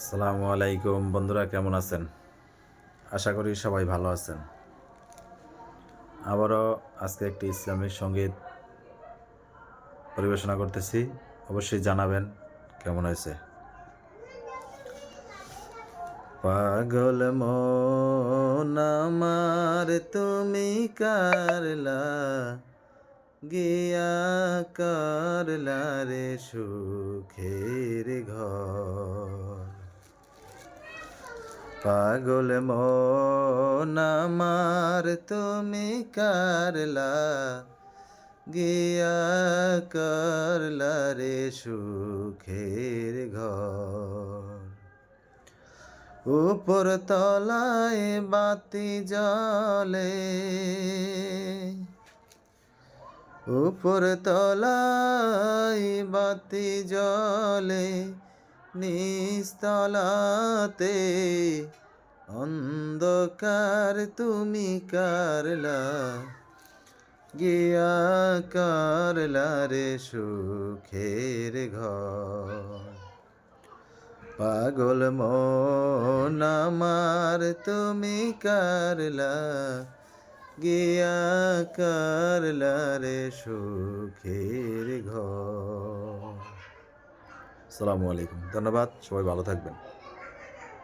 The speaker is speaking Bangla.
আসসালামু আলাইকুম বন্ধুরা, কেমন আছেন? আশা করি সবাই ভালো আছেন। আবারও আজকে একটি ইসলামিক সঙ্গীত পরিবেশনা করতেছি। অবশ্যই জানাবেন কেমন হয়েছে। পাগল মন আমার তুমি কারলা গিয়া করলা রে সুখের ঘর। পাগল মন আমার তুমি কারলা গিয়া করলা রে সুখের ঘর। উপর তলায় বাতি জ্বলে, উপর তলায় বাতি জ্বলে, নিস্তলাতে অন্ধকার তুমি কারলা গিয়া করলা রে সুখের ঘর। পাগল মন আমার তুমি কারলা গিয়া করলা রে সুখের ঘর। আসসালামু আলাইকুম, ধন্যবাদ, সবাই ভালো থাকবেন।